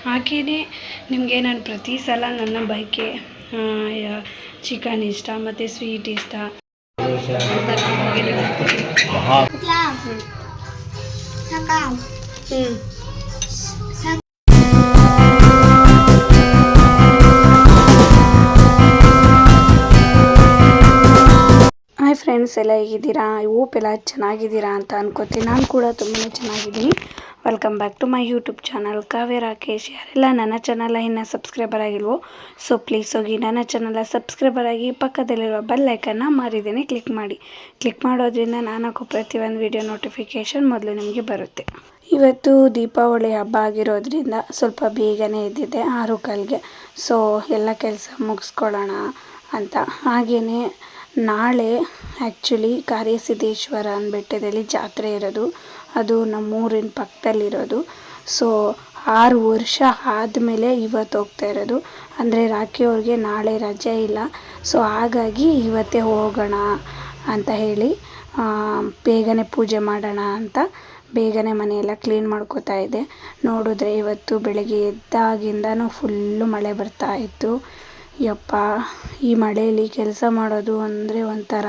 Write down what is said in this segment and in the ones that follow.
ಹಾಗೆಯೇ ನಿಮಗೆ ನಾನು ಪ್ರತಿ ಸಲ ನನ್ನ ಬೈಕೆ ಚಿಕನ್ ಇಷ್ಟ ಮತ್ತು ಸ್ವೀಟ್ ಇಷ್ಟ ಹಾಯ್ ಫ್ರೆಂಡ್ಸ್, ಎಲ್ಲ ಹೇಗಿದ್ದೀರಾ? ಎಲ್ಲ ಚೆನ್ನಾಗಿದ್ದೀರಾ ಅಂತ ಅನ್ಕೋತೀನಿ. ನಾನು ಕೂಡ ತುಂಬಾ ಚೆನ್ನಾಗಿದ್ದೀನಿ. Welcome back to my YouTube channel Kavya Rakesh. ಯಾರೆಲ್ಲ ನನ್ನ ಚಾನಲ್ ಇನ್ನೂ ಸಬ್ಸ್ಕ್ರೈಬರ್ ಆಗಿಲ್ವೋ, ಸೊ ಪ್ಲೀಸ್ ಹೋಗಿ ನನ್ನ ಚಾನಲ್ ಸಬ್ಸ್ಕ್ರೈಬರ್ ಆಗಿ ಪಕ್ಕದಲ್ಲಿರುವ ಬೆಲ್ ಐಕನ್ನ ಮಾರಿದ್ದೇನೆ ಕ್ಲಿಕ್ ಮಾಡಿ. ಕ್ಲಿಕ್ ಮಾಡೋದ್ರಿಂದ ನಾನು ಹಾಕೋ ಪ್ರತಿಯೊಂದು ವಿಡಿಯೋ ನೋಟಿಫಿಕೇಷನ್ ಮೊದಲು ನಿಮಗೆ ಬರುತ್ತೆ. ಇವತ್ತು ದೀಪಾವಳಿ ಹಬ್ಬ ಆಗಿರೋದ್ರಿಂದ ಸ್ವಲ್ಪ ಬೇಗನೆ ಎದ್ದಿದ್ದೆ, 6:15ಗೆ. ಸೊ ಎಲ್ಲ ಕೆಲಸ ಮುಗಿಸ್ಕೊಳ್ಳೋಣ ಅಂತ. ಹಾಗೆಯೇ ನಾಳೆ ಆ್ಯಕ್ಚುಲಿ ಕಾರ್ಯಸಿದ್ದೇಶ್ವರ ಬೆಟ್ಟದಲ್ಲಿ ಜಾತ್ರೆ ಇರೋದು. ಅದು ನಮ್ಮೂರಿನ ಪಕ್ಕದಲ್ಲಿರೋದು. ಸೊ 6 ವರ್ಷ ಆದಮೇಲೆ ಇವತ್ತು ಹೋಗ್ತಾ ಇರೋದು. ಅಂದರೆ ರಾಖಿ ಅವ್ರಿಗೆ ನಾಳೆ ರಜೆ ಇಲ್ಲ. ಸೊ ಹಾಗಾಗಿ ಇವತ್ತೇ ಹೋಗೋಣ ಅಂತ ಹೇಳಿ ಬೇಗನೆ ಪೂಜೆ ಮಾಡೋಣ ಅಂತ ಬೇಗನೆ ಮನೆಯೆಲ್ಲ ಕ್ಲೀನ್ ಮಾಡ್ಕೋತಾ ಇದ್ದೆ. ನೋಡಿದ್ರೆ ಇವತ್ತು ಬೆಳಗ್ಗೆ ಎದ್ದಾಗಿಂದನೂ ಫುಲ್ಲು ಮಳೆ ಬರ್ತಾ ಇತ್ತು. ಯಪ್ಪ, ಈ ಮಳೆಯಲ್ಲಿ ಕೆಲಸ ಮಾಡೋದು ಅಂದರೆ ಒಂಥರ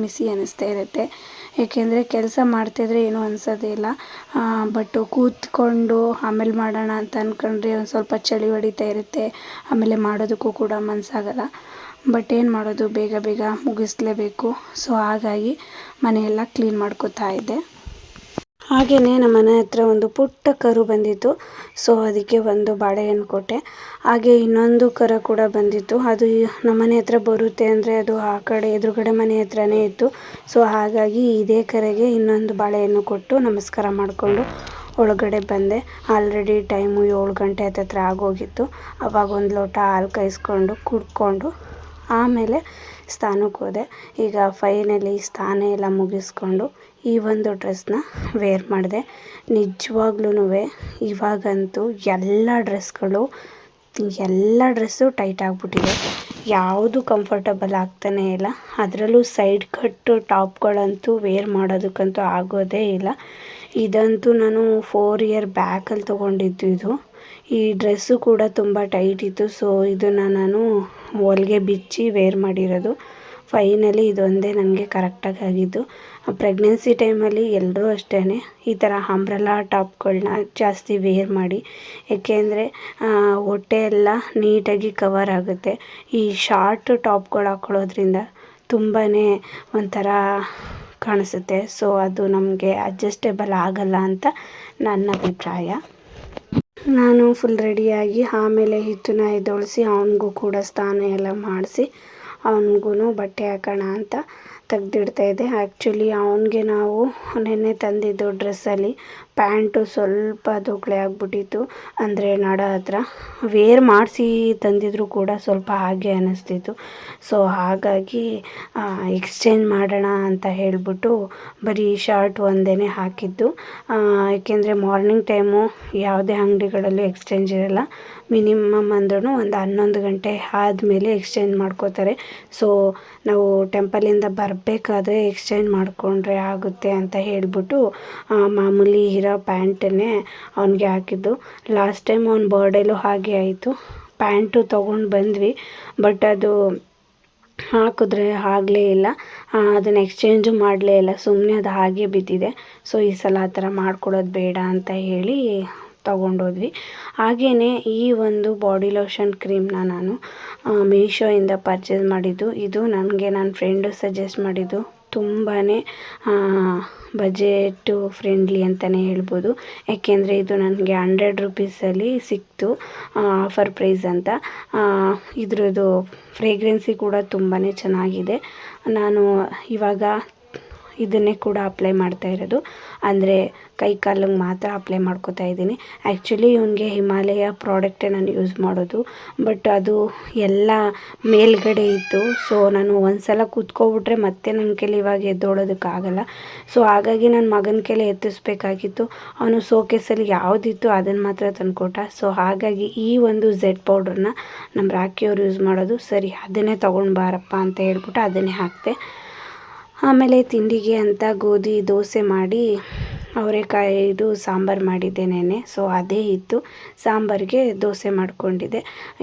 ಮಿಸಿ ಅನ್ನಿಸ್ತಾ ಇರುತ್ತೆ. ಏಕೆಂದರೆ ಕೆಲಸ ಮಾಡ್ತಿದ್ರೆ ಏನೂ ಅನಿಸೋದೇ ಇಲ್ಲ. ಬಟ್ ಕೂತ್ಕೊಂಡು ಆಮೇಲೆ ಮಾಡೋಣ ಅಂತ ಅಂದ್ಕೊಂಡ್ರೆ ಒಂದು ಸ್ವಲ್ಪ ಚಳಿ ಹೊಡಿತಾ ಇರುತ್ತೆ. ಆಮೇಲೆ ಮಾಡೋದಕ್ಕೂ ಕೂಡ ಮನಸ್ಸಾಗಲ್ಲ. ಬಟ್ ಏನು ಮಾಡೋದು, ಬೇಗ ಬೇಗ ಮುಗಿಸ್ಲೇಬೇಕು. ಸೊ ಹಾಗಾಗಿ ಮನೆಯೆಲ್ಲ ಕ್ಲೀನ್ ಮಾಡ್ಕೋತಾ ಇದ್ದೆ. ಹಾಗೆಯೇ ನಮ್ಮ ಮನೆ ಹತ್ರ ಒಂದು ಪುಟ್ಟ ಕರು ಬಂದಿತ್ತು. ಸೊ ಅದಕ್ಕೆ ಒಂದು ಬಾಳೆಹಣ್ಣು ಕೊಟ್ಟೆ. ಹಾಗೆ ಇನ್ನೊಂದು ಕರು ಕೂಡ ಬಂದಿತ್ತು. ಅದು ನಮ್ಮ ಮನೆ ಹತ್ರ ಬರುತ್ತೆ ಅಂದರೆ ಅದು ಆ ಕಡೆ ಎದುರುಗಡೆ ಮನೆ ಹತ್ರನೇ ಇತ್ತು. ಸೊ ಹಾಗಾಗಿ ಇದೇ ಕರೆಗೆ ಇನ್ನೊಂದು ಬಾಳೆಹಣ್ಣು ಕೊಟ್ಟು ನಮಸ್ಕಾರ ಮಾಡಿಕೊಂಡು ಒಳಗಡೆ ಬಂದೆ. ಆಲ್ರೆಡಿ ಟೈಮು 7 ಗಂಟೆ ಹತ್ತಿರ ಆಗೋಗಿತ್ತು. ಆವಾಗ ಒಂದು ಲೋಟ ಹಾಲು ಕಾಯಿಸ್ಕೊಂಡು ಕುಡ್ಕೊಂಡು ಆಮೇಲೆ ಸ್ನಾನಕ್ಕೆ ಹೋದೆ. ಈಗ ಫೈನಲಿ ಸ್ನಾನ ಎಲ್ಲ ಮುಗಿಸ್ಕೊಂಡು ಈ ಒಂದು ಡ್ರೆಸ್ನ ವೇರ್ ಮಾಡಿದೆ. ನಿಜವಾಗ್ಲೂ ಇವಾಗಂತೂ ಎಲ್ಲ ಡ್ರೆಸ್ಸು ಟೈಟ್ ಆಗಿಬಿಟ್ಟಿದೆ. ಯಾವುದು ಕಂಫರ್ಟಬಲ್ ಆಗ್ತಾನೇ ಇಲ್ಲ. ಅದರಲ್ಲೂ ಸೈಡ್ ಕಟ್ಟು ಟಾಪ್ಗಳಂತೂ ವೇರ್ ಮಾಡೋದಕ್ಕಂತೂ ಆಗೋದೇ ಇಲ್ಲ. ಇದಂತೂ ನಾನು 4 ಇಯರ್ ಬ್ಯಾಕಲ್ಲಿ ತೊಗೊಂಡಿದ್ದು ಇದು. ಈ ಡ್ರೆಸ್ಸು ಕೂಡ ತುಂಬ ಟೈಟ್ ಇತ್ತು. ಸೊ ಇದನ್ನು ನಾನು ಹೊಲಿಗೆ ಬಿಚ್ಚಿ ವೇರ್ ಮಾಡಿರೋದು. ಫೈನಲಿ ಇದೊಂದೇ ನನಗೆ ಕರೆಕ್ಟಾಗಿ ಆಗಿದ್ದು. ಪ್ರೆಗ್ನೆನ್ಸಿ ಟೈಮಲ್ಲಿ ಎಲ್ಲರೂ ಅಷ್ಟೇ ಈ ಥರ ಅಂಬ್ರೆಲಾ ಟಾಪ್ಗಳನ್ನ ಜಾಸ್ತಿ ವೇರ್ ಮಾಡಿ. ಏಕೆಂದರೆ ಹೊಟ್ಟೆ ಎಲ್ಲ ನೀಟಾಗಿ ಕವರ್ ಆಗುತ್ತೆ. ಈ ಶಾರ್ಟ್ ಟಾಪ್ಗಳು ಹಾಕ್ಕೊಳ್ಳೋದ್ರಿಂದ ತುಂಬಾ ಒಂಥರ ಕಾಣಿಸುತ್ತೆ. ಸೊ ಅದು ನಮಗೆ ಅಡ್ಜಸ್ಟೇಬಲ್ ಆಗಲ್ಲ ಅಂತ ನನ್ನ ಅಭಿಪ್ರಾಯ. ನಾನು ಫುಲ್ ರೆಡಿಯಾಗಿ ಆಮೇಲೆ ಹಿತ್ತನ್ನ ಎದ್ದೊಳಿಸಿ ಅವನಿಗೂ ಕೂಡ ಸ್ನಾನ ಎಲ್ಲ ಮಾಡಿಸಿ ಅವನಿಗೂ ಬಟ್ಟೆ ಹಾಕೋಣ ಅಂತ ತೆಗ್ದಿಡ್ತಾಯಿದ್ದೆ. ಆ್ಯಕ್ಚುಲಿ ಅವನಿಗೆ ನಾವು ನೆನ್ನೆ ತಂದಿದ್ದು ಡ್ರೆಸ್ಸಲ್ಲಿ ಪ್ಯಾಂಟು ಸ್ವಲ್ಪ ದೊಗ್ಳೆ ಆಗಿಬಿಟ್ಟಿತ್ತು. ಅಂದರೆ ನಡ ಹತ್ರ ವೇರ್ ಮಾಡಿಸಿ ತಂದಿದ್ರು ಕೂಡ ಸ್ವಲ್ಪ ಹಾಗೆ ಅನ್ನಿಸ್ತಿತ್ತು. ಸೊ ಹಾಗಾಗಿ ಎಕ್ಸ್ಚೇಂಜ್ ಮಾಡೋಣ ಅಂತ ಹೇಳಿಬಿಟ್ಟು ಬರೀ ಶರ್ಟ್ ಒಂದೇ ಹಾಕಿದ್ದು. ಏಕೆಂದರೆ ಮಾರ್ನಿಂಗ್ ಟೈಮು ಯಾವುದೇ ಅಂಗಡಿಗಳಲ್ಲೂ ಎಕ್ಸ್ಚೇಂಜ್ ಇರೋಲ್ಲ. ಮಿನಿಮಮ್ ಅಂದ್ರೂ ಒಂದು 11 ಗಂಟೆ ಆದಮೇಲೆ ಎಕ್ಸ್ಚೇಂಜ್ ಮಾಡ್ಕೋತಾರೆ. ಸೊ ನಾವು ಟೆಂಪಲಿಂದ ಬರಬೇಕಾದ್ರೆ ಎಕ್ಸ್ಚೇಂಜ್ ಮಾಡಿಕೊಂಡ್ರೆ ಆಗುತ್ತೆ ಅಂತ ಹೇಳಿಬಿಟ್ಟು ಮಾಮೂಲಿ ಇರೋ ಪ್ಯಾಂಟನ್ನೇ ಅವನಿಗೆ ಹಾಕಿದ್ದು. ಲಾಸ್ಟ್ ಟೈಮ್ ಅವ್ನ ಬರ್ಡೇಲೂ ಹಾಗೆ ಆಯಿತು. ಪ್ಯಾಂಟು ತೊಗೊಂಡು ಬಂದ್ವಿ, ಬಟ್ ಅದು ಹಾಕಿದ್ರೆ ಆಗಲೇ ಇಲ್ಲ. ಅದನ್ನು ಎಕ್ಸ್ಚೇಂಜು ಮಾಡಲೇ ಇಲ್ಲ. ಸುಮ್ಮನೆ ಅದು ಹಾಗೆ ಬಿದ್ದಿದೆ. ಸೊ ಈ ಸಲ ಆ ಥರ ಮಾಡ್ಕೊಳ್ಳೋದು ಬೇಡ ಅಂತ ಹೇಳಿ ತೊಗೊಂಡೋದ್ವಿ. ಹಾಗೆಯೇ ಈ ಒಂದು ಬಾಡಿ ಲೋಷನ್ ಕ್ರೀಮ್ನ ನಾನು ಮೀಶೋಯಿಂದ ಪರ್ಚೇಸ್ ಮಾಡಿದ್ದು. ಇದು ನನಗೆ ನನ್ನ ಫ್ರೆಂಡು ಸಜೆಸ್ಟ್ ಮಾಡಿದ್ದು. ತುಂಬಾ ಬಜೆಟು ಫ್ರೆಂಡ್ಲಿ ಅಂತಲೇ ಹೇಳ್ಬೋದು. ಏಕೆಂದರೆ ಇದು ನನಗೆ 100 ರುಪೀಸಲ್ಲಿ ಸಿಕ್ತು, ಆಫರ್ ಪ್ರೈಸ್ ಅಂತ. ಇದ್ರದ್ದು ಫ್ರೇಗ್ರೆನ್ಸಿ ಕೂಡ ತುಂಬಾ ಚೆನ್ನಾಗಿದೆ. ನಾನು ಇವಾಗ ಇದನ್ನೇ ಕೂಡ ಅಪ್ಲೈ ಮಾಡ್ತಾ ಇರೋದು. ಅಂದರೆ ಕೈ ಕಾಲಿಗೆ ಮಾತ್ರ ಅಪ್ಲೈ ಮಾಡ್ಕೋತಾ ಇದ್ದೀನಿ. ಆ್ಯಕ್ಚುಲಿ ಇವನಿಗೆ ಹಿಮಾಲಯ ಪ್ರಾಡಕ್ಟೇ ನಾನು ಯೂಸ್ ಮಾಡೋದು. ಬಟ್ ಅದು ಎಲ್ಲ ಮೇಲ್ಗಡೆ ಇತ್ತು. ಸೊ ನಾನು ಒಂದು ಸಲ ಕೂತ್ಕೊಬಿಟ್ರೆ ಮತ್ತೆ ನನ್ನ ಕೈಲಿ ಇವಾಗ ಎದ್ದೋಳೋದಕ್ಕಾಗಲ್ಲ. ಸೊ ಹಾಗಾಗಿ ನನ್ನ ಮಗನ ಕೈಲಿ ಎತ್ತಿಸ್ಬೇಕಾಗಿತ್ತು. ಅವನು ಸೋಕೇಸಲ್ಲಿ ಯಾವುದಿತ್ತು ಅದನ್ನು ಮಾತ್ರ ತಂದುಕೊಟ್ಟ. ಸೊ ಹಾಗಾಗಿ ಈ ಒಂದು ಝೆಡ್ ಪೌಡ್ರನ್ನ ನಮ್ಮ ರಾಖಿಯವರು ಯೂಸ್ ಮಾಡೋದು. ಸರಿ ಅದನ್ನೇ ತೊಗೊಂಡು ಬಾರಪ್ಪ ಅಂತ ಹೇಳ್ಬಿಟ್ಟು ಅದನ್ನೇ ಹಾಕಿದೆ. ಆಮೇಲೆ ತಿಂಡಿಗೆ ಅಂತ ಗೋಧಿ ದೋಸೆ ಮಾಡಿ ಅವರೆಕಾಯಿದು ಸಾಂಬಾರು ಮಾಡಿದ್ದೆ ನೆನೆ. ಸೊ ಅದೇ ಇತ್ತು. ಸಾಂಬಾರಿಗೆ ದೋಸೆ ಮಾಡ್ಕೊಂಡಿದ್ದೆ.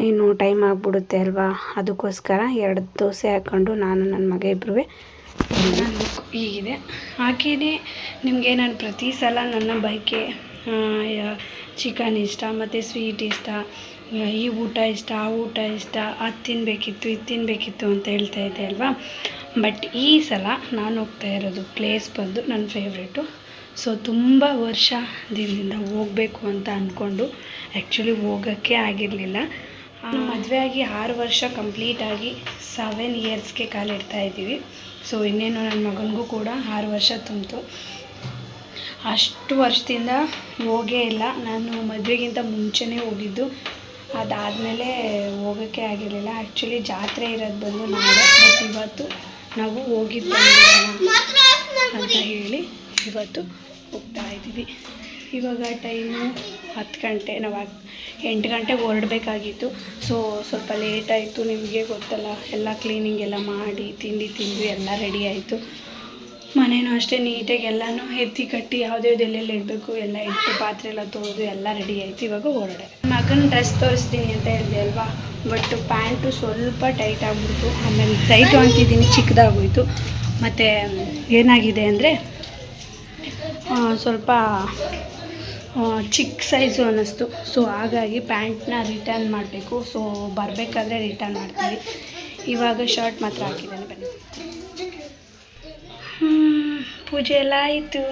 ಇನ್ನು ಟೈಮ್ ಆಗಿಬಿಡುತ್ತೆ ಅಲ್ವಾ, ಅದಕ್ಕೋಸ್ಕರ 2 ದೋಸೆ ಹಾಕ್ಕೊಂಡು ನಾನು ನನ್ನ ಮಗ ಇಬ್ಬರೂ ಹೀಗಿದೆ. ಹಾಗೆಯೇ ನಿಮಗೆ ನಾನು ಪ್ರತಿ ಸಲ ನನ್ನ ಬೈಕೆ ಚಿಕನ್ ಇಷ್ಟ ಮತ್ತು ಸ್ವೀಟ್ ಇಷ್ಟ, ಈ ಊಟ ಇಷ್ಟ, ಆ ಊಟ ಇಷ್ಟ, ಅದು ತಿನ್ನಬೇಕಿತ್ತು, ಇದು ತಿನ್ನಬೇಕಿತ್ತು ಅಂತ ಹೇಳ್ತಾ ಇದ್ದೆ ಅಲ್ವಾ. ಬಟ್ ಈ ಸಲ ನಾನು ಹೋಗ್ತಾ ಇರೋದು ಪ್ಲೇಸ್ ಬಂದು ನನ್ನ ಫೇವ್ರೇಟು. ಸೊ ತುಂಬ ವರ್ಷದಿಂದ ಹೋಗಬೇಕು ಅಂತ ಅಂದ್ಕೊಂಡು ಆ್ಯಕ್ಚುಲಿ ಹೋಗೋಕ್ಕೆ ಆಗಿರಲಿಲ್ಲ. ಮದುವೆ ಆಗಿ 6 ವರ್ಷ ಕಂಪ್ಲೀಟಾಗಿ 7 ಇಯರ್ಸ್ಗೆ ಕಾಲಿಡ್ತಾ ಇದ್ದೀವಿ. ಸೊ ಇನ್ನೇನು ನನ್ನ ಮಗನಿಗೂ ಕೂಡ 6 ವರ್ಷ ತುಂಬಿತು. ಅಷ್ಟು ವರ್ಷದಿಂದ ಹೋಗೇ ಇಲ್ಲ. ನಾನು ಮದುವೆಗಿಂತ ಮುಂಚೆನೇ ಹೋಗಿದ್ದು, ಅದಾದಮೇಲೆ ಹೋಗೋಕ್ಕೆ ಆಗಿರಲಿಲ್ಲ. ಆ್ಯಕ್ಚುಲಿ ಜಾತ್ರೆ ಇರೋದು ಬಂದು ನಾಳೆ, ಬಟ್ ಇವತ್ತು ನಾವು ಹೋಗಿದ್ದು ಅಂತ ಹೇಳಿ ಇವತ್ತು ಹೋಗ್ತಾ ಇದ್ದೀವಿ. ಇವಾಗ ಟೈಮು 10 ಗಂಟೆ. ನಾವು 8 ಗಂಟೆಗೆ ಹೊರಡಬೇಕಾಗಿತ್ತು. ಸೊ ಸ್ವಲ್ಪ ಲೇಟ್ ಆಯಿತು. ನಿಮಗೆ ಗೊತ್ತಲ್ಲ, ಎಲ್ಲ ಕ್ಲೀನಿಂಗ್ ಎಲ್ಲ ಮಾಡಿ ತಿಂದ್ವಿ, ಎಲ್ಲ ರೆಡಿ ಆಯಿತು. ಮನೇನೂ ಅಷ್ಟೇ ನೀಟಾಗಿ ಎಲ್ಲನೂ ಎತ್ತಿ ಕಟ್ಟಿ ಎಲ್ಲೆಲ್ಲಿ ಇಡಬೇಕು ಎಲ್ಲ ಇಟ್ಟು ಪಾತ್ರೆ ಎಲ್ಲ ತೊಳೆದು ಎಲ್ಲ ರೆಡಿ ಆಯಿತು. ಇವಾಗ ಹೊರಡೆ ಮಗನ ಡ್ರೆಸ್ ತೋರಿಸ್ತೀನಿ ಅಂತ ಹೇಳಿದೆ ಅಲ್ವಾ. ಬಟ್ ಪ್ಯಾಂಟು ಸ್ವಲ್ಪ ಟೈಟ್ ಆಗಿಬಿಡ್ತು. ಆಮೇಲೆ ಟೈಟು ಅಂತಿದ್ದೀನಿ, ಚಿಕ್ಕದಾಗೋಯ್ತು. ಮತ್ತು ಏನಾಗಿದೆ ಅಂದರೆ ಸ್ವಲ್ಪ ಚಿಕ್ಕ ಸೈಜು ಅನ್ನಿಸ್ತು. ಸೊ ಹಾಗಾಗಿ ಪ್ಯಾಂಟ್ನ ರಿಟರ್ನ್ ಮಾಡಬೇಕು. ಸೊ ಬರಬೇಕಾದ್ರೆ ರಿಟರ್ನ್ ಮಾಡ್ತೀವಿ. ಇವಾಗ ಶರ್ಟ್ ಮಾತ್ರ ಹಾಕಿದ್ದಾನೆ. ಬನ್ನಿ. ಪೂಜೆ ಎಲ್ಲ ಆಯಿತು.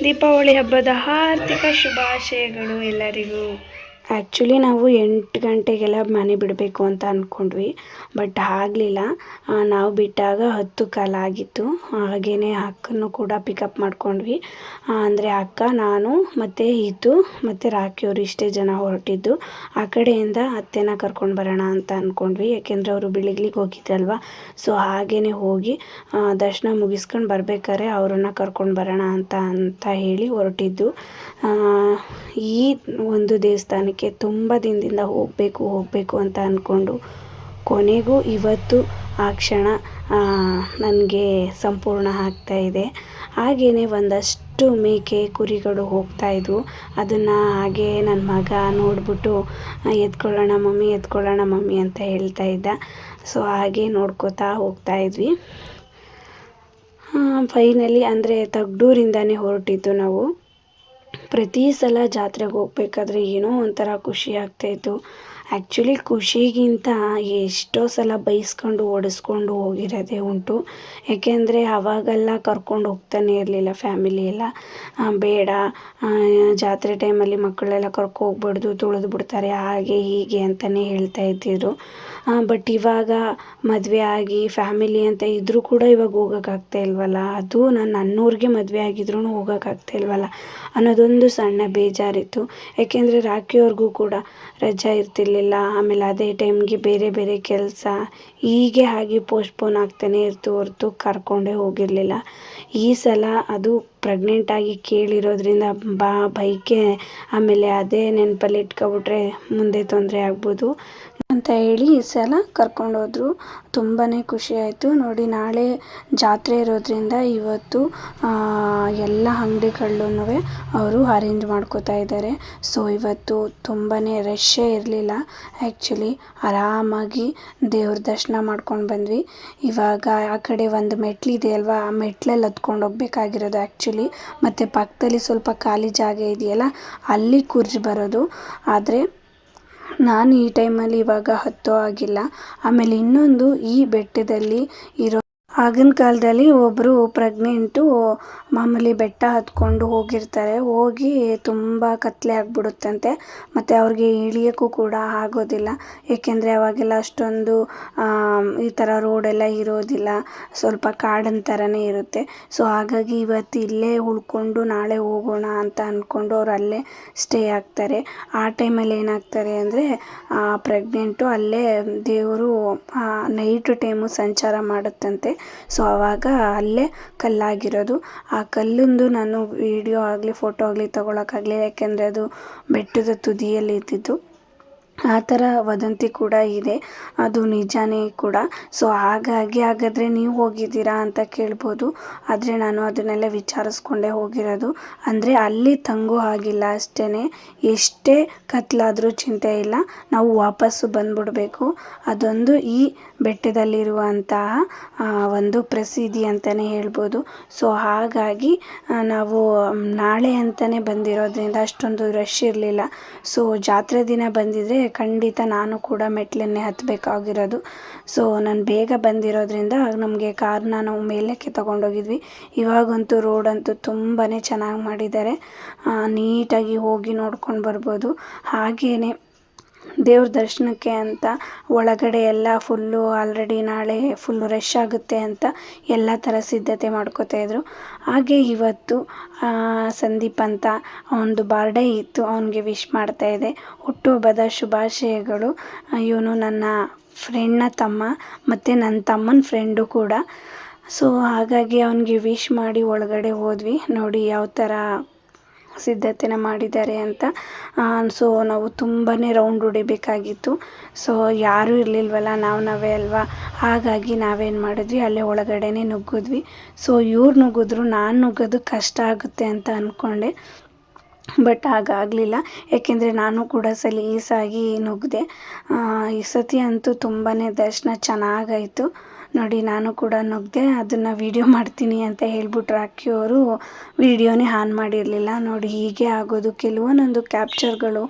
ದೀಪಾವಳಿ ಹಬ್ಬದ ಹಾರ್ದಿಕ ಶುಭಾಶಯಗಳು ಎಲ್ಲರಿಗೂ. ಆ್ಯಕ್ಚುಲಿ ನಾವು 8 ಗಂಟೆಗೆಲ್ಲ ಮನೆ ಬಿಡಬೇಕು ಅಂತ ಅಂದ್ಕೊಂಡ್ವಿ. ಬಟ್ ಆಗಲಿಲ್ಲ. ನಾವು ಬಿಟ್ಟಾಗ 10 ಕಾಲ ಆಗಿತ್ತು. ಹಾಗೆಯೇ ಅಕ್ಕನೂ ಕೂಡ ಪಿಕಪ್ ಮಾಡ್ಕೊಂಡ್ವಿ. ಅಂದರೆ ಅಕ್ಕ, ನಾನು ಮತ್ತು ಇದು ಮತ್ತು ರಾಖಿಯವರು ಇಷ್ಟೇ ಜನ ಹೊರಟಿದ್ದು. ಆ ಕಡೆಯಿಂದ ಅತ್ತೆನ ಕರ್ಕೊಂಡು ಬರೋಣ ಅಂತ ಅಂದ್ಕೊಂಡ್ವಿ. ಯಾಕೆಂದರೆ ಅವರು ಬೆಳಗ್ಲಿಗೆ ಹೋಗಿದ್ರಲ್ವ. ಸೊ ಹಾಗೆಯೇ ಹೋಗಿ ದರ್ಶನ ಮುಗಿಸ್ಕೊಂಡು ಬರ್ಬೇಕಾದ್ರೆ ಅವರನ್ನು ಕರ್ಕೊಂಡು ಬರೋಣ ಅಂತ ಹೇಳಿ ಹೊರಟಿದ್ದು. ಈ ಒಂದು ದೇವಸ್ಥಾನಕ್ಕೆ ತುಂಬ ದಿನದಿಂದ ಹೋಗಬೇಕು ಅಂತ ಅಂದ್ಕೊಂಡು ಕೊನೆಗೂ ಇವತ್ತು ಆ ಕ್ಷಣ ನನಗೆ ಸಂಪೂರ್ಣ ಆಗ್ತಾಯಿದೆ. ಹಾಗೆಯೇ ಒಂದಷ್ಟು ಮೇಕೆ ಕುರಿಗಳು ಹೋಗ್ತಾಯಿದ್ವು. ಅದನ್ನು ಹಾಗೆ ನನ್ನ ಮಗ ನೋಡಿಬಿಟ್ಟು ಎತ್ಕೊಳ್ಳೋಣ ಮಮ್ಮಿ ಅಂತ ಹೇಳ್ತಾ ಇದ್ದ. ಸೊ ಹಾಗೆ ನೋಡ್ಕೋತಾ ಹೋಗ್ತಾಯಿದ್ವಿ. ಫೈನಲಿ ಅಂದರೆ ತಗಡೂರಿಂದನೇ ಹೊರಟಿದ್ದು ನಾವು. ಪ್ರತಿ ಸಲ ಜಾತ್ರೆಗೆ ಹೋಗ್ಬೇಕಾದ್ರೆ ಏನೋ ಒಂಥರ ಖುಷಿ ಆಗ್ತಾಯಿತ್ತು. ಆ್ಯಕ್ಚುಲಿ ಖುಷಿಗಿಂತ ಎಷ್ಟೋ ಸಲ ಬೈಸ್ಕೊಂಡು ಓಡಿಸ್ಕೊಂಡು ಹೋಗಿರೋದೇ ಉಂಟು. ಏಕೆಂದರೆ ಆವಾಗೆಲ್ಲ ಕರ್ಕೊಂಡು ಹೋಗ್ತಾನೆ ಇರಲಿಲ್ಲ ಫ್ಯಾಮಿಲಿ ಎಲ್ಲ. ಬೇಡ, ಜಾತ್ರೆ ಟೈಮಲ್ಲಿ ಮಕ್ಕಳೆಲ್ಲ ಹೋಗ್ಬಾರ್ದು, ತುಳಿದು ಬಿಡ್ತಾರೆ, ಹಾಗೆ ಹೀಗೆ ಅಂತಲೇ ಹೇಳ್ತಾ ಇದ್ದಿದ್ರು. ಬಟ್ ಇವಾಗ ಮದುವೆ ಆಗಿ ಫ್ಯಾಮಿಲಿ ಅಂತ ಇದ್ದರೂ ಕೂಡ ಇವಾಗ ಹೋಗೋಕ್ಕಾಗ್ತಾ ಇಲ್ವಲ್ಲ. ಅದು ನಾನು ನನ್ನೂರಿಗೆ ಮದುವೆ ಆಗಿದ್ರೂ ಹೋಗೋಕ್ಕಾಗ್ತಾ ಇಲ್ವಲ್ಲ ಅನ್ನೋದೊಂದು ಸಣ್ಣ ಬೇಜಾರಿತ್ತು. ಏಕೆಂದರೆ ರಾಖಿಯವ್ರಿಗೂ ಕೂಡ ರಜಾ ಇರ್ತಿರ್ಲಿಲ್ಲ. ಆಮೇಲೆ ಅದೇ ಟೈಮ್ಗೆ ಬೇರೆ ಬೇರೆ ಕೆಲಸ ಹೀಗೆ ಆಗಿ ಪೋಸ್ಟ್ಪೋನ್ ಆಗ್ತಾನೆ ಇರ್ತು ಹೊರತು ಕರ್ಕೊಂಡೇ ಹೋಗಿರಲಿಲ್ಲ. ಈ ಸಲ ಅದು ಪ್ರೆಗ್ನೆಂಟಾಗಿ ಕೇಳಿರೋದ್ರಿಂದ ಬೈಕೆ ಆಮೇಲೆ ಅದೇ ನೆನಪಲ್ಲಿ ಇಟ್ಕೊಬಿಟ್ರೆ ಮುಂದೆ ತೊಂದರೆ ಆಗ್ಬೋದು ಅಂತ ಹೇಳಿ ಈ ಸಲ ಕರ್ಕೊಂಡೋದ್ರು. ತುಂಬಾ ಖುಷಿ ಆಯಿತು. ನೋಡಿ, ನಾಳೆ ಜಾತ್ರೆ ಇರೋದ್ರಿಂದ ಇವತ್ತು ಎಲ್ಲ ಅಂಗಡಿಗಳನ್ನೂ ಅವರು ಅರೇಂಜ್ ಮಾಡ್ಕೋತಾ ಇದ್ದಾರೆ. ಸೊ ಇವತ್ತು ತುಂಬಾ ರಶ್ಶೇ ಇರಲಿಲ್ಲ. ಆ್ಯಕ್ಚುಲಿ ಆರಾಮಾಗಿ ದೇವ್ರ ದರ್ಶನ ಮಾಡ್ಕೊಂಡು ಬಂದ್ವಿ. ಇವಾಗ ಆ ಕಡೆ ಒಂದು ಮೆಟ್ಲಿದೆ ಅಲ್ವಾ, ಆ ಮೆಟ್ಲಲ್ಲಿ ಹತ್ಕೊಂಡು ಹೋಗ್ಬೇಕಾಗಿರೋದು ಆ್ಯಕ್ಚುಲಿ. ಮತ್ತು ಪಕ್ಕದಲ್ಲಿ ಸ್ವಲ್ಪ ಖಾಲಿ ಜಾಗ ಇದೆಯಲ್ಲ, ಅಲ್ಲಿ ಕೂರ್ಜಿ ಬರೋದು. ಆದರೆ ನಾನು ಈ ಟೈಮಲ್ಲಿ ಇವಾಗ ಹತ್ತೋ ಆಗಿಲ್ಲ. ಆಮೇಲೆ ಇನ್ನೊಂದು, ಈ ಬೆಟ್ಟದಲ್ಲಿ ಇರೋ ಆಗಿನ ಕಾಲದಲ್ಲಿ ಒಬ್ಬರು ಪ್ರೆಗ್ನೆಂಟು ಮಾಮೂಲಿ ಬೆಟ್ಟ ಹತ್ಕೊಂಡು ಹೋಗಿರ್ತಾರೆ. ಹೋಗಿ ತುಂಬ ಕತ್ತಲೆ ಆಗಿಬಿಡುತ್ತಂತೆ. ಮತ್ತು ಅವ್ರಿಗೆ ಇಳಿಯೋಕ್ಕೂ ಕೂಡ ಆಗೋದಿಲ್ಲ. ಏಕೆಂದರೆ ಅವಾಗೆಲ್ಲ ಅಷ್ಟೊಂದು ಈ ಥರ ರೋಡೆಲ್ಲ ಇರೋದಿಲ್ಲ, ಸ್ವಲ್ಪ ಕಾಡಿನ ಥರನೇ ಇರುತ್ತೆ. ಸೊ ಹಾಗಾಗಿ ಇವತ್ತು ಇಲ್ಲೇ ಉಳ್ಕೊಂಡು ನಾಳೆ ಹೋಗೋಣ ಅಂತ ಅಂದ್ಕೊಂಡು ಅವ್ರು ಅಲ್ಲೇ ಸ್ಟೇ ಆಗ್ತಾರೆ. ಆ ಟೈಮಲ್ಲಿ ಏನಾಗ್ತಾರೆ ಅಂದರೆ ಪ್ರೆಗ್ನೆಂಟು ಅಲ್ಲೇ ದೇವರು ನೈಟ್ ಟೈಮು ಸಂಚಾರ ಮಾಡುತ್ತಂತೆ. ಸೊ ಆವಾಗ ಅಲ್ಲೇ ಕಲ್ಲಾಗಿರೋದು. ಆ ಕಲ್ಲಿಂದು ನಾನು ವಿಡಿಯೋ ಆಗಲಿ ಫೋಟೋ ಆಗಲಿ ತೊಗೊಳಕ್ಕಾಗಲಿಲ್ಲ. ಯಾಕೆಂದರೆ ಅದು ಬೆಟ್ಟದ ತುದಿಯಲ್ಲಿ ಇದ್ದಿದ್ದು. ಆ ಥರ ವದಂತಿ ಕೂಡ ಇದೆ, ಅದು ನಿಜಾನೇ ಕೂಡ. ಸೊ ಹಾಗಾದರೆ ನೀವು ಹೋಗಿದ್ದೀರಾ ಅಂತ ಕೇಳ್ಬೋದು. ಆದರೆ ನಾನು ಅದನ್ನೆಲ್ಲ ವಿಚಾರಿಸ್ಕೊಂಡೇ ಹೋಗಿರೋದು. ಅಂದರೆ ಅಲ್ಲಿ ತಂಗೋ ಹಾಗಿಲ್ಲ ಅಷ್ಟೇ, ಎಷ್ಟೇ ಕತ್ಲಾದರೂ ಚಿಂತೆ ಇಲ್ಲ, ನಾವು ವಾಪಸ್ಸು ಬಂದುಬಿಡಬೇಕು. ಅದೊಂದು ಈ ಬೆಟ್ಟದಲ್ಲಿರುವಂತಹ ಒಂದು ಪ್ರಸಿದ್ಧಿ ಅಂತಲೇ ಹೇಳ್ಬೋದು. ಸೊ ಹಾಗಾಗಿ ನಾವು ನಾಳೆ ಅಂತಲೇ ಬಂದಿರೋದ್ರಿಂದ ಅಷ್ಟೊಂದು ರಶ್ ಇರಲಿಲ್ಲ. ಸೊ ಜಾತ್ರೆ ದಿನ ಬಂದಿದ್ದರೆ ಖಂಡಿತ ನಾನು ಕೂಡ ಮೆಟ್ಲನ್ನೇ ಹತ್ತಬೇಕಾಗಿರೋದು. ಸೊ ನಾನು ಬೇಗ ಬಂದಿರೋದ್ರಿಂದ ನಮಗೆ ಕಾರ್ನ ನಾವು ಮೇಲಕ್ಕೆ ತಗೊಂಡೋಗಿದ್ವಿ. ಇವಾಗಂತೂ ರೋಡಂತೂ ತುಂಬಾ ಚೆನ್ನಾಗಿ ಮಾಡಿದ್ದಾರೆ, ನೀಟಾಗಿ ಹೋಗಿ ನೋಡ್ಕೊಂಡು ಬರ್ಬೋದು. ಹಾಗೆಯೇ ದೇವ್ರ ದರ್ಶನಕ್ಕೆ ಅಂತ ಒಳಗಡೆ ಎಲ್ಲ ಫುಲ್ಲು ಆಲ್ರೆಡಿ ನಾಳೆ ಫುಲ್ಲು ರಶ್ ಆಗುತ್ತೆ ಅಂತ ಎಲ್ಲ ಥರ ಸಿದ್ಧತೆ ಮಾಡ್ಕೋತಾಯಿದ್ರು. ಹಾಗೆ ಇವತ್ತು ಸಂದೀಪ್ ಅಂತ ಅವನದು ಬರ್ಡೇ ಇತ್ತು, ಅವನಿಗೆ ವಿಶ್ ಮಾಡ್ತಾಯಿದ್ದೆ. ಹುಟ್ಟುಹಬ್ಬದ ಶುಭಾಶಯಗಳು. ಇವನು ನನ್ನ ಫ್ರೆಂಡ್ನ ತಮ್ಮ ಮತ್ತು ನನ್ನ ತಮ್ಮನ ಫ್ರೆಂಡು ಕೂಡ. ಸೊ ಹಾಗಾಗಿ ಅವನಿಗೆ ವಿಶ್ ಮಾಡಿ ಒಳಗಡೆ ಹೋದ್ವಿ. ನೋಡಿ ಯಾವ ಥರ ಸಿದ್ಧತೆನ ಮಾಡಿದ್ದಾರೆ ಅಂತ. ಸೊ ನಾವು ತುಂಬಾ ರೌಂಡ್ ಹೊಡಿಬೇಕಾಗಿತ್ತು. ಸೊ ಯಾರೂ ಇರಲಿಲ್ವಲ್ಲ, ನಾವೇ ಅಲ್ವಾ, ಹಾಗಾಗಿ ನಾವೇನು ಮಾಡಿದ್ವಿ, ಅಲ್ಲೇ ಒಳಗಡೆನೇ ನುಗ್ಗಿದ್ವಿ. ಸೊ ಇವ್ರು ನುಗ್ಗಿದ್ರು, ನಾನು ನುಗ್ಗೋದು ಕಷ್ಟ ಆಗುತ್ತೆ ಅಂತ ಅಂದ್ಕೊಂಡೆ. ಬಟ್ ಹಾಗಾಗಲಿಲ್ಲ, ಏಕೆಂದರೆ ನಾನು ಕೂಡ ಸಲೀಸಾಗಿ ನುಗ್ಗಿದೆ. ಈ ಸತಿ ಅಂತೂ ತುಂಬಾ ದರ್ಶನ ಚೆನ್ನಾಗಾಯಿತು. ನೋಡಿ ನಾನು ಕೂಡ ನುಗ್ಗಿದೆ. ಅದನ್ನು ವೀಡಿಯೋ ಮಾಡ್ತೀನಿ ಅಂತ ಹೇಳ್ಬಿಟ್ಟು ರಾಕಿಯವರು ವೀಡಿಯೋನೇ ಆನ್ ಮಾಡಿರಲಿಲ್ಲ. ನೋಡಿ ಹೀಗೆ ಆಗೋದು, ಕೆಲವೊಂದೊಂದು ಕ್ಯಾಪ್ಚರ್ಗಳು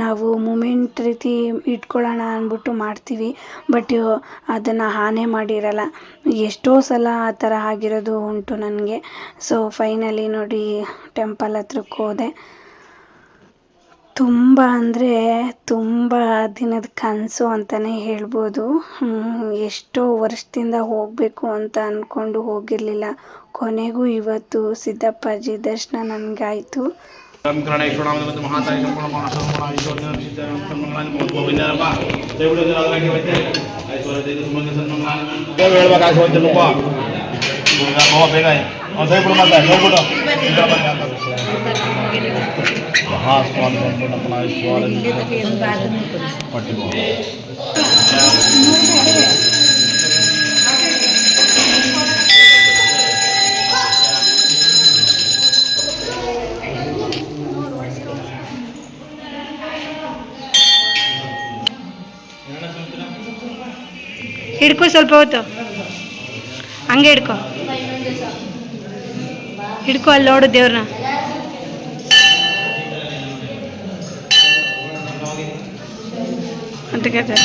ನಾವು ಮೂಮೆಂಟ್ ರೀತಿ ಇಟ್ಕೊಳ್ಳೋಣ ಅಂದ್ಬಿಟ್ಟು ಮಾಡ್ತೀವಿ, ಬಟ್ ಅದನ್ನು ಆನೇ ಮಾಡಿರಲ್ಲ. ಎಷ್ಟೋ ಸಲ ಆ ಥರ ಆಗಿರೋದು ಉಂಟು ನನಗೆ. ಸೊ ಫೈನಲಿ ನೋಡಿ ಟೆಂಪಲ್ ಹತ್ರಕ್ಕೆ ಹೋದೆ. ತುಂಬ ಅಂದರೆ ತುಂಬ ದಿನದ ಕನಸು ಅಂತಲೇ ಹೇಳ್ಬೋದು. ಎಷ್ಟೋ ವರ್ಷದಿಂದ ಹೋಗಬೇಕು ಅಂತ ಅಂದ್ಕೊಂಡು ಹೋಗಿರಲಿಲ್ಲ. ಕೊನೆಗೂ ಇವತ್ತು ಸಿದ್ದಪ್ಪಾಜಿ ದರ್ಶನ ನನಗಾಯಿತು. ಹಿಡ್ಕೊ, ಸ್ವಲ್ಪ ಹೊತ್ತು ಹಂಗೆ ಹಿಡ್ಕೊ, ಅಲ್ಲಿ ನೋಡು ದೇವ್ರನ್ನ. ಅಂತ ಕೇಳ್ತಾರೆ.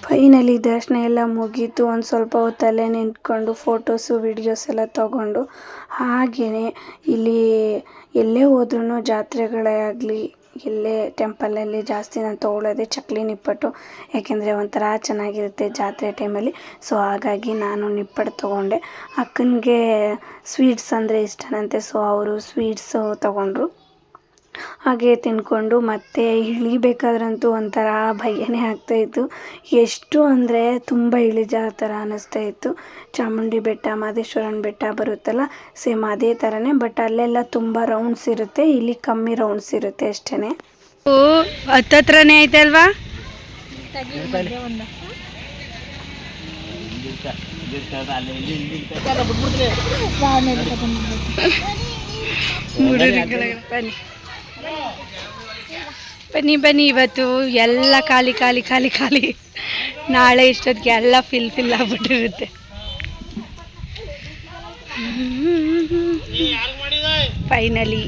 ಫೈನಲಿ ದರ್ಶನ ಎಲ್ಲ ಮುಗೀತು. ಒಂದು ಸ್ವಲ್ಪ ಹೊತ್ತಲ್ಲೇ ನಿಂತ್ಕೊಂಡು ಫೋಟೋಸು ವಿಡಿಯೋಸ್ ಎಲ್ಲ ತೊಗೊಂಡು, ಹಾಗೆಯೇ ಇಲ್ಲಿ ಎಲ್ಲೇ ಹೋದ್ರೂ ಜಾತ್ರೆಗಳೇ ಆಗಲಿ, ಎಲ್ಲೇ ಟೆಂಪಲಲ್ಲಿ ಜಾಸ್ತಿ ನಾನು ತೊಗೊಳ್ಳೋದೆ ಚಕ್ಲಿ ನಿಪ್ಪಟ್ಟು, ಯಾಕೆಂದರೆ ಒಂಥರ ಚೆನ್ನಾಗಿರುತ್ತೆ ಜಾತ್ರೆ ಟೈಮಲ್ಲಿ. ಸೊ ಹಾಗಾಗಿ ನಾನು ನಿಪ್ಪಟ್ಟು ತೊಗೊಂಡೆ. ಅಕ್ಕನಿಗೆ ಸ್ವೀಟ್ಸ್ ಅಂದರೆ ಇಷ್ಟನಂತೆ, ಸೊ ಅವರು ಸ್ವೀಟ್ಸು ತೊಗೊಂಡ್ರು. ಹಾಗೆ ತಿಂದ್ಕೊಂಡು ಮತ್ತೆ ಇಳಿಬೇಕಾದ್ರಂತೂ ಒಂಥರ ಭಯನೇ ಆಗ್ತಾಯಿತ್ತು. ಎಷ್ಟು ಅಂದರೆ ತುಂಬ ಇಳಿಜಾರು ಥರ ಅನ್ನಿಸ್ತಾ ಇತ್ತು. ಚಾಮುಂಡಿ ಬೆಟ್ಟ, ಮಹದೇಶ್ವರನ ಬೆಟ್ಟ ಬರುತ್ತಲ್ಲ, ಸೇಮ್ ಅದೇ ಥರನೇ, ಬಟ್ ಅಲ್ಲೆಲ್ಲ ತುಂಬ ರೌಂಡ್ಸ್ ಇರುತ್ತೆ, ಇಲ್ಲಿ ಕಮ್ಮಿ ರೌಂಡ್ಸ್ ಇರುತ್ತೆ ಅಷ್ಟೇ. ಹತ್ತತ್ರನೇ ಐತಲ್ವಾ? ಬನ್ನಿ ಬನ್ನಿ, ಇವತ್ತು ಎಲ್ಲ ಖಾಲಿ ಖಾಲಿ ಖಾಲಿ ಖಾಲಿ. ನಾಳೆ ಇಷ್ಟೊತ್ತಿಗೆ ಎಲ್ಲ ಫಿಲ್ ಆಗ್ಬಿಟ್ಟಿರುತ್ತೆ. ಫೈನಲಿ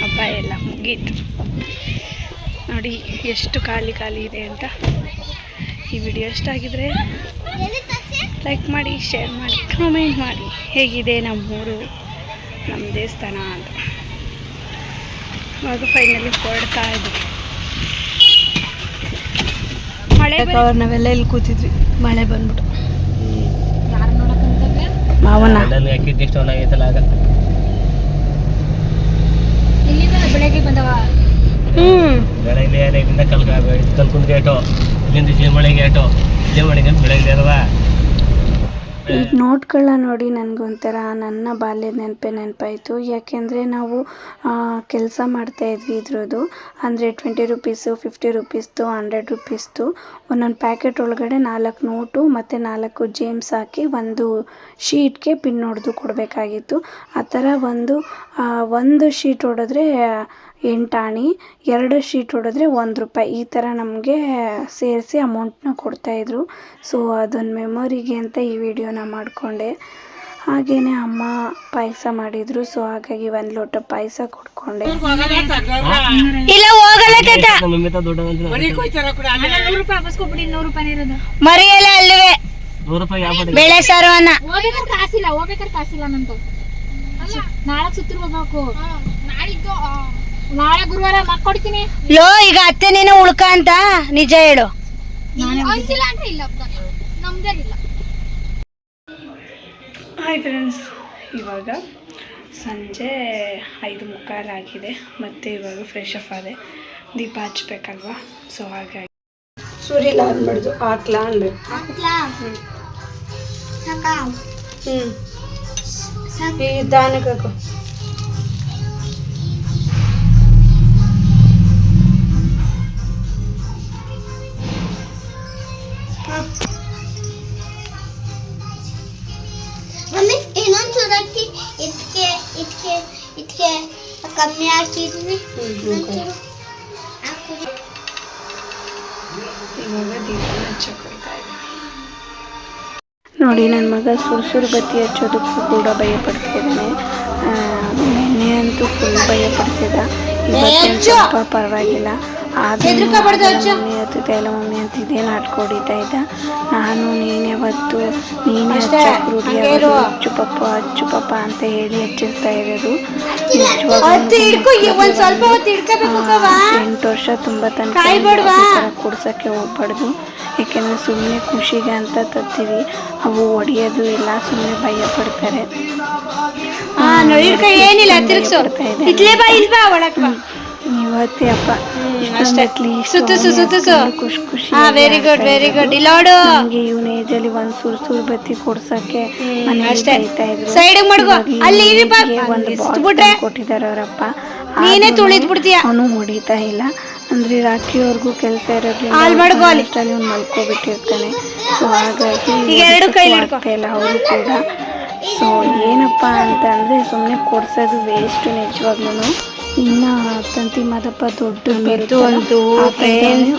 ಹಬ್ಬ ಎಲ್ಲ ಮುಗೀತು. ನೋಡಿ ಎಷ್ಟು ಖಾಲಿ ಖಾಲಿ ಇದೆ ಅಂತ. ಈ ವಿಡಿಯೋ ಇಷ್ಟ ಆಗಿದ್ರೆ ಲೈಕ್ ಮಾಡಿ, ಶೇರ್ ಮಾಡಿ, ಕಾಮೆಂಟ್ ಮಾಡಿ ಹೇಗಿದೆ ನಮ್ಮೂರು, ನಮ್ಮ ದೇವಸ್ಥಾನ ಅಂತ. ಇವಾಗ ಫೈನಲಿ ಹೊರಡ್ತಾ ಇದ್ವಿ. ನಾವೆಲ್ಲ ಇಲ್ಲಿ ಕೂತಿದ್ವಿ, ಮಳೆ ಬಂದ್ಬಿಟ್ಟು ಮಾವನ ಬೆಳಗ್ಗೆ ಬಂದವ ಬೆಳಗ್ಗೆ ಕಲ್ಕುಂದ್ ಗೇಟು ಇಲ್ಲಿಂದ ಜೀವಮಳೆ ಗೇಟು ಜೀವಮಳೆ ಬೆಳಗ್ಗೆ ಅಲ್ವಾ. ಈಗ ನೋಟ್ಗಳನ್ನ ನೋಡಿ ನನಗೊಂಥರ ನನ್ನ ಬಾಲ್ಯದ ನೆನಪಾಯಿತು. ಯಾಕೆಂದರೆ ನಾವು ಕೆಲಸ ಮಾಡ್ತಾಯಿದ್ವಿ ಇದ್ರದ್ದು, ಅಂದರೆ 20 ರುಪೀಸು, 50 ರುಪೀಸ್ದು, 100 ರುಪೀಸ್ದು ಒಂದೊಂದು ಪ್ಯಾಕೆಟ್ ಒಳಗಡೆ 4 ನೋಟು ಮತ್ತು 4 ಜೇಮ್ಸ್ ಹಾಕಿ ಒಂದು ಶೀಟ್ಗೆ ಪಿನ್ ಹೊಡೆದು ಕೊಡಬೇಕಾಗಿತ್ತು. ಆ ಥರ ಒಂದು ಶೀಟ್ ಹೊಡೆದ್ರೆ 8 ಆಣಿ, 2 ಶೀಟ್ ಹೊಡೆದ್ರೆ 1 ರೂಪಾಯಿ, ಈ ಥರ ನಮಗೆ ಸೇರಿಸಿ ಅಮೌಂಟನ್ನ ಕೊಡ್ತಾಯಿದ್ರು. ಸೊ ಅದೊಂದು ಮೆಮೊರಿಗೆ ಅಂತ ಈ ವಿಡಿಯೋನ ಮಾಡಿಕೊಂಡೆ. ಹಾಗೆಯೇ ಅಮ್ಮ ಪಾಯಸ ಮಾಡಿದರು. ಸೊ ಹಾಗಾಗಿ 1 ಲೋಟ ಪಾಯಸ ಕೊಡ್ಕೊಂಡೆ. ಮರಿಯಲ್ಲ ಅಲ್ಲಿವೆ ಬೆಳೆ ಸಾರು ಅನ್ನ ಕಾಸಿಲ್ಲ ನಂದು. ನಾಳೆ ಸುತ್ತೂರು ಹೋಗ್ಬೇಕು, ನಾಳೆ ಗುರುವಾರ ಮಾಡ್ಕೊಡ್ತೀನಿ. ಲೋ ಈಗ ಅತ್ತೆ ನೀನು ಉಳ್ಕ ಅಂತ ನಿಜ ಹೇಳು. ಹಾಯ್ ಫ್ರೆಂಡ್ಸ್, ಇವಾಗ ಸಂಜೆ 5:15 ಆಗಿದೆ. ಮತ್ತು ಇವಾಗ ಫ್ರೆಶ್ ಅಪ್ ಆದೆ, ದೀಪ ಹಚ್ಬೇಕಲ್ವಾ. ಸೊ ಹಾಗಾಗಿ ಸೂರ್ಯಲ್ಲ ಅಂದ್ಬಿಡ್ದು ಹಾಕ್ಲಾ ಅನ್ಬೇಕು. ಈ ದಾನಕ್ಕೆ ಇನ್ನೊಂದು ಚೂರಕ್ಕಿ ಇದಕ್ಕೆ ಕಮ್ಮಿ ಹಾಕಿದ್ವಿ. ಇವಾಗ ದೀಪನ ಹಚ್ಚಕ್ಕೆ ಹೋಗ್ತಾ ಇದ್ದೀನಿ. ನೋಡಿ, ನನ್ನ ಮಗ ಸುರು ಬತ್ತಿ ಹಚ್ಚೋದಕ್ಕೂ ಕೂಡ ಭಯಪಡ್ತಾ ಇದ್ದಾನೆ. ನೆನ್ನೆ ಅಂತೂ ಫುಲ್ ಭಯಪಡ್ತಿದ್ದ. ಇವತ್ತು ಸ್ವಲ್ಪ ಪರವಾಗಿಲ್ಲ. ಆದರೂ ಮಮ್ಮಿ ಹತ್ತುತ್ತೆ ಇಲ್ಲ ಮಮ್ಮಿ ಅಂತ ಇದೇ ನಾಟಕ ಹೊಡಿತಾ ಇದ್ದ. ನಾನು ನೀನೇ ಹಚ್ಚಕ್ಕೆ ರೂಢಿ ಆಗೋದು, ಹಚ್ಚು ಪಪ್ಪ ಅಂತ ಹೇಳಿ ಹಚ್ಚಿಸ್ತಾ ಇರೋದು. 8 ವರ್ಷ ತುಂಬ ತನಕ ಕುಡ್ಸೋಕ್ಕೆ ಹೋಗ್ಬಾರ್ದು. ಯಾಕೆಂದರೆ ಸುಮ್ಮನೆ ಖುಷಿಗೆ ಅಂತ ತರ್ತೀವಿ, ಅವು ಹೊಡೆಯೋದು ಇಲ್ಲ, ಸುಮ್ಮನೆ ಭಯ ಪಡ್ತಾರೆ. ಇವತ್ತೇ ಅಪ್ಪ ಖುಷಿ. ವೆರಿ ಗುಡ್ ನಮಗೆ ಇವನ ಏಜಲ್ಲಿ ಒಂದು ಸುರು ಬತ್ತಿ ಕೊಡ್ಸಕ್ಕೆ ಕೊಟ್ಟಿದ್ದಾರೆ ಅವರಪ್ಪ. ಅವನು ಹೊಡಿತಾ ಇಲ್ಲ. ಅಂದ್ರೆ ರಾತ್ರಿವರೆಗೂ ಕೆಲಸ ಇರೋದ್ರಿಂದ ಮಲ್ಕೋಬಿಟ್ಟಿರ್ತಾನೆ. ಸೊ ಹಾಗಾಗಿ ಇಲ್ಲ ಅವರು ಕೂಡ. ಸೊ ಏನಪ್ಪ ಅಂತಂದರೆ ಸುಮ್ಮನೆ ಕೊಡ್ಸೋದು ವೇಸ್ಟು ನಿಜವಾಗ್ಲೂ. ಇನ್ನು ತಂತಿ ಮಾದಪ್ಪ ದೊಡ್ಡ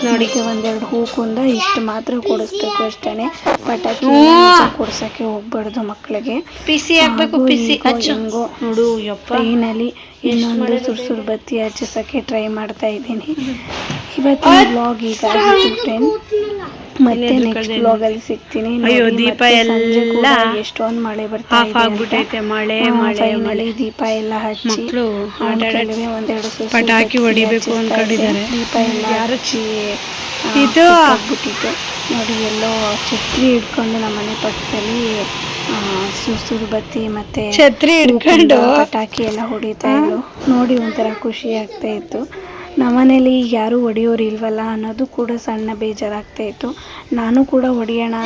ನೋಡಿಕೆ 1-2 ಹೂಕುಂದ ಇಷ್ಟು ಮಾತ್ರ ಕೊಡಿಸ್ಬೇಕು ಅಷ್ಟೇ. ಪಟಾಕಿ ಕೊಡ್ಸೋಕ್ಕೆ ಹೋಗ್ಬಾರ್ದು ಮಕ್ಕಳಿಗೆ. ಹೆಂಗೋ ನೋಡು ಫೈನಲಿ ಇನ್ನೊಂದು ಸುರು ಬತ್ತಿ ಹಚ್ಚಿಸೋಕ್ಕೆ ಟ್ರೈ ಮಾಡ್ತಾ ಇದ್ದೀನಿ. ಇವತ್ತಿನ ಬ್ಲಾಗ್ ಹೀಗಾಗಿ ಫ್ರೆಂಡ್, ಮತ್ತೆ ನೆಕ್ಸ್ಟ್ ಬ್ಲಾಗಲ್ಲಿ ಸಿಗ್ತೀನಿ. ದೀಪ ಎಲ್ಲ ಎಷ್ಟೊಂದು ಮಳೆ ಬರ್ತಾ ಇದೆ. ಫೈನಲಿ ದೀಪ ಎಲ್ಲ ಹಚ್ಚಿ ಒಂದೆರಡು ಪಟಾಕಿ ಹೊಡಿಬೇಕು ಅನ್ಕೊಂಡಿದ್ದಾರೆ. ದೀಪ ಎಲ್ಲ ಹಚ್ಚಿ ಹೋಗ್ಬಿಟ್ಟಿತ್ತು. ನೋಡಿ, ಎಲ್ಲೋ ಛತ್ರಿ ಹಿಡ್ಕೊಂಡು ನಮ್ಮನೆ ಪಕ್ಕದಲ್ಲಿ ಸುರು ಬತ್ತಿ ಮತ್ತೆ ಛತ್ರಿ ಹಿಡ್ಕೊಂಡು ಪಟಾಕಿ ಎಲ್ಲ ಹೊಡಿತಾ ಇದ್ರು. ನೋಡಿ ಒಂಥರ ಖುಷಿ ಆಗ್ತಾ ಇತ್ತು. ನಮ್ಮನೇಲಿ ಯಾರೂ ಹೊಡೆಯೋರು ಇಲ್ವಲ್ಲ ಅನ್ನೋದು ಕೂಡ ಸಣ್ಣ ಬೇಜಾರಾಗ್ತಾ ಇತ್ತು. ನಾನು ಕೂಡ ಹೊಡೆಯೋಣ,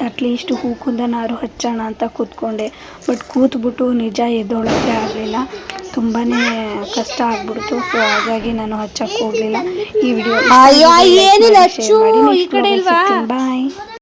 ಅಟ್ಲೀಸ್ಟ್ ಹೂಕುಂದನಾರು ಹಚ್ಚೋಣ ಅಂತ ಕೂತ್ಕೊಂಡೆ. ಬಟ್ ಕೂತ್ಬಿಟ್ಟು ನಿಜ ಎದ್ದೊಳಕ್ಕೆ ಆಗಲಿಲ್ಲ, ತುಂಬಾ ಕಷ್ಟ ಆಗ್ಬಿಡ್ತು. ಸೊ ಹಾಗಾಗಿ ನಾನು ಹಚ್ಚಕ್ಕೆ ಹೋಗಲಿಲ್ಲ. ಈ ವಿಡಿಯೋ ಬಾಯ್.